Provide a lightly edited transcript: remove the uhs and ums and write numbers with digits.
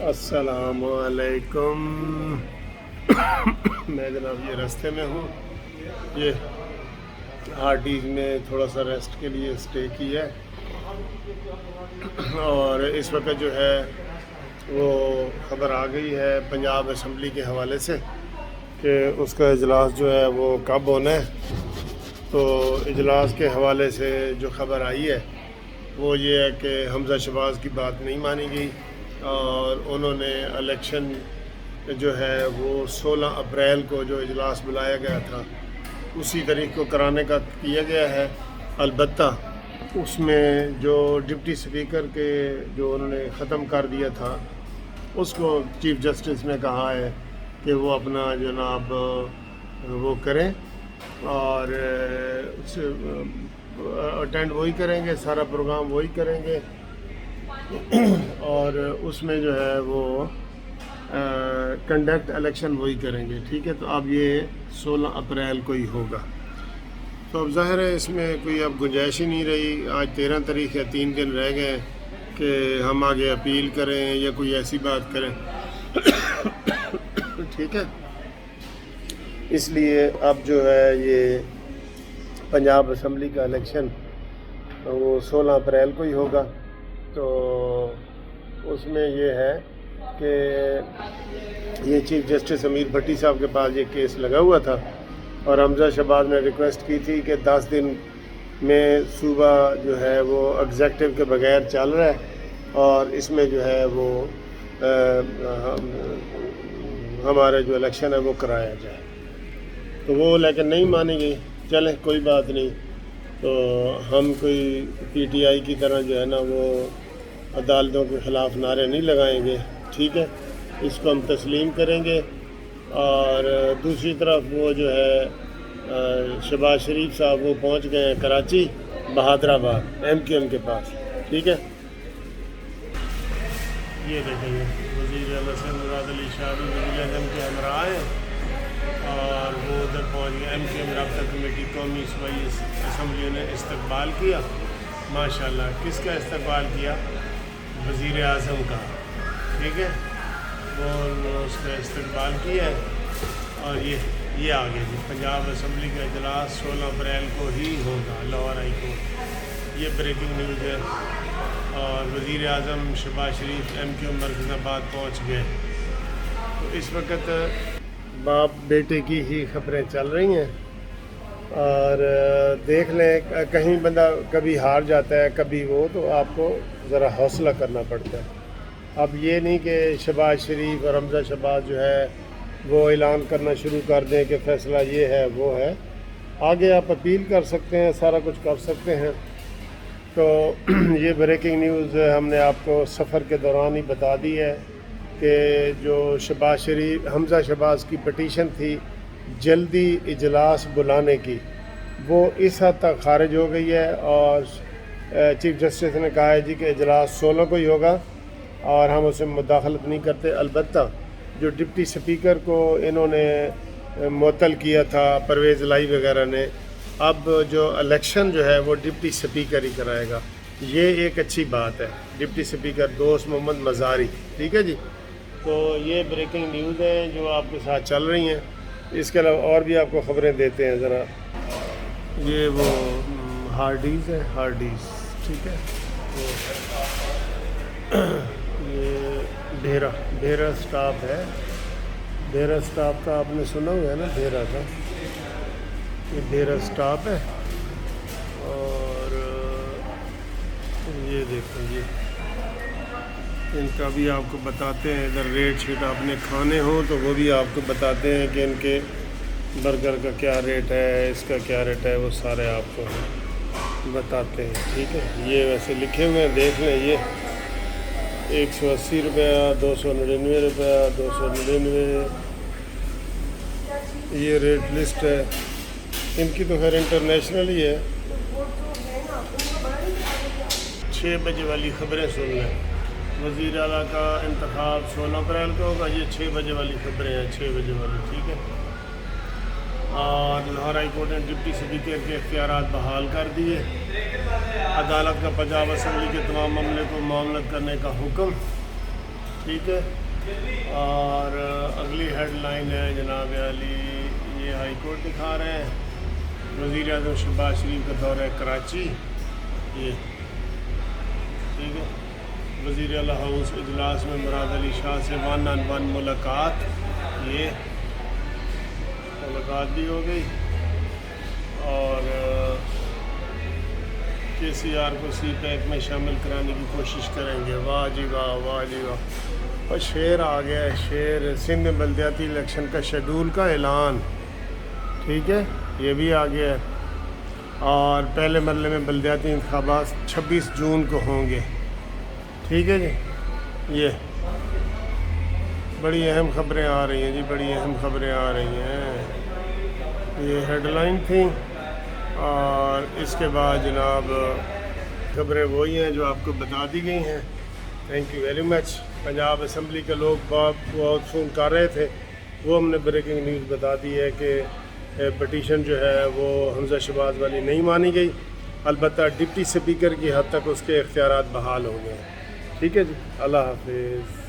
السلام علیکم۔ میں جناب یہ راستے میں ہوں، یہ ہارڈیز میں تھوڑا سا ریسٹ کے لیے اسٹے کی ہے، اور اس وقت جو ہے وہ خبر آ گئی ہے پنجاب اسمبلی کے حوالے سے کہ اس کا اجلاس جو ہے وہ کب ہونا ہے۔ تو اجلاس کے حوالے سے جو خبر آئی ہے وہ یہ ہے کہ حمزہ شہباز کی بات نہیں مانی گئی، اور انہوں نے الیکشن جو ہے وہ 16 اپریل کو جو اجلاس بلایا گیا تھا اسی تاریخ کو کرانے کا کیا گیا ہے۔ البتہ اس میں جو ڈپٹی اسپیکر کے جو انہوں نے ختم کر دیا تھا اس کو چیف جسٹس نے کہا ہے کہ وہ اپنا جناب وہ کریں، اور اٹینڈ وہی کریں گے، سارا پروگرام وہی کریں گے، اور اس میں جو ہے وہ کنڈکٹ الیکشن وہی کریں گے۔ ٹھیک ہے، تو اب یہ 16 اپریل کو ہی ہوگا۔ تو اب ظاہر ہے اس میں کوئی اب گنجائش ہی نہیں رہی۔ آج 13 تاریخ ہے، 3 دن رہ گئے کہ ہم آگے اپیل کریں یا کوئی ایسی بات کریں۔ ٹھیک ہے، اس لیے اب جو ہے یہ پنجاب اسمبلی کا الیکشن وہ 16 اپریل کو ہی ہوگا۔ تو اس میں یہ ہے کہ یہ چیف جسٹس امیر بھٹی صاحب کے پاس یہ کیس لگا ہوا تھا، اور حمزہ شہباز نے ریکویسٹ کی تھی کہ 10 دن میں صوبہ جو ہے وہ ایگزیکٹو کے بغیر چل رہا ہے، اور اس میں جو ہے وہ ہمارے جو الیکشن ہے وہ کرایا جائے۔ تو وہ لیکن نہیں مانی گئی۔ چلیں کوئی بات نہیں، تو ہم کوئی پی ٹی آئی کی طرح جو ہے نا وہ عدالتوں کے خلاف نعرے نہیں لگائیں گے۔ ٹھیک ہے، اس کو ہم تسلیم کریں گے۔ اور دوسری طرف وہ جو ہے شہباز شریف صاحب وہ پہنچ گئے ہیں کراچی، بہادر آباد ایم کیو ایم کے پاس۔ ٹھیک ہے، یہ دیکھیں گے وزیر اعلیٰ سے مراد علی شاہ بھی وزیر اعظم کے ہمراہ ہیں، اور وہ ادھر پہنچ گئے۔ ایم کیو ایم رابطہ کمیٹی قومی صوبائی اسمبلی نے استقبال کیا۔ ماشاءاللہ، کس کا استقبال کیا؟ وزیر اعظم کا۔ ٹھیک ہے، وہ اس کا استقبال کیا ہے، اور یہ آگے جی پنجاب اسمبلی کا اجلاس 16 اپریل کو ہی ہوگا، لاہور ہائی کورٹ۔ یہ بریکنگ نیوز ہے۔ اور وزیر اعظم شہباز شریف ایم کیو مرکز آباد پہنچ گئے۔ تو اس وقت باپ بیٹے کی ہی خبریں چل رہی ہیں، اور دیکھ لیں کہیں بندہ کبھی ہار جاتا ہے کبھی وہ، تو آپ کو ذرا حوصلہ کرنا پڑتا ہے۔ اب یہ نہیں کہ شہباز شریف اور حمزہ شہباز جو ہے وہ اعلان کرنا شروع کر دیں کہ فیصلہ یہ ہے وہ ہے۔ آگے آپ اپیل کر سکتے ہیں، سارا کچھ کر سکتے ہیں۔ تو یہ بریکنگ نیوز ہم نے آپ کو سفر کے دوران ہی بتا دی ہے کہ جو شہباز شریف حمزہ شہباز کی پٹیشن تھی جلدی اجلاس بلانے کی، وہ اس حد تک خارج ہو گئی ہے، اور چیف جسٹس نے کہا ہے جی کہ اجلاس 16 کو ہی ہوگا، اور ہم اسے مداخلت نہیں کرتے۔ البتہ جو ڈپٹی اسپیکر کو انہوں نے معطل کیا تھا پرویز الہی وغیرہ نے، اب جو الیکشن جو ہے وہ ڈپٹی اسپیکر ہی کرائے گا۔ یہ ایک اچھی بات ہے، ڈپٹی اسپیکر دوست محمد مزاری۔ ٹھیک ہے جی، تو یہ بریکنگ نیوز ہیں جو آپ کے ساتھ چل رہی ہیں۔ اس کے علاوہ اور بھی آپ کو خبریں دیتے ہیں ذرا۔ یہ وہ ہارڈیز ہے، ہارڈیز۔ ٹھیک ہے، یہ بھیرا سٹاپ ہے۔ بھیرا سٹاپ کا آپ نے سنا ہوا ہے نا، بھیرا کا، یہ بھیرا سٹاپ ہے۔ اور یہ دیکھیں، یہ ان کا بھی آپ کو بتاتے ہیں، ادھر ریٹ شیٹ آپ نے کھانے ہوں تو وہ بھی آپ کو بتاتے ہیں کہ ان کے برگر کا کیا ریٹ ہے، اس کا کیا ریٹ ہے، وہ سارے آپ کو بتاتے ہیں۔ ٹھیک ہے، یہ ویسے لکھے ہوئے ہیں، دیکھ لیں۔ یہ 180 روپیہ، 299 روپیہ، 299، یہ ریٹ لسٹ ہے ان کی۔ تو خیر انٹرنیشنل ہی ہے۔ 6 بجے والی خبریں سن لیں۔ وزیر اعلیٰ کا انتخاب 16 اپریل کو ہوگا، یہ 6 بجے والی خبریں ہیں، 6 بجے والی۔ ٹھیک ہے، اور لاہور ہائی کورٹ نے ڈپٹی اسپیکر کے اختیارات بحال کر دیے۔ عدالت کا پنجاب اسمبلی کے تمام معاملے کو معاملت کرنے کا حکم۔ ٹھیک ہے. اور اگلی ہیڈ لائن ہے جناب علی، یہ ہائی کورٹ دکھا رہے ہیں، وزیر اعظم شہباز شریف کا دورہ کراچی. یہ ٹھیک ہے، وزیر اعلیٰ ہاؤس اجلاس میں مراد علی شاہ سے 1-on-1 ملاقات. یہ ملاقات بھی ہو گئی. اور کے سی آر کو سی پیک میں شامل کرانے کی کوشش کریں گے. واہ جی واہ، واہ جی واہ. اور شعر آ گیا ہے، شعر. سندھ میں بلدیاتی الیکشن کا شیڈول کا اعلان. ٹھیک ہے، یہ بھی آ گیا ہے. اور پہلے مرحلے میں بلدیاتی انتخابات 26 جون کو ہوں گے. ٹھیک ہے جی. یہ بڑی اہم خبریں آ رہی ہیں جی، بڑی اہم خبریں آ رہی ہیں. یہ ہیڈ لائن تھیں. اور اس کے بعد جناب خبریں وہی ہیں جو آپ کو بتا دی گئی ہیں. Thank you very much. Punjab assembly کے لوگ بہت فون کر رہے تھے، وہ ہم نے بریکنگ نیوز بتا دی ہے کہ پٹیشن جو ہے وہ حمزہ شہباز والی نہیں مانی گئی. البتہ ڈپٹی اسپیکر کی حد تک اس کے اختیارات بحال ہو گئے ہیں. ٹھیک ہے جی، اللہ حافظ.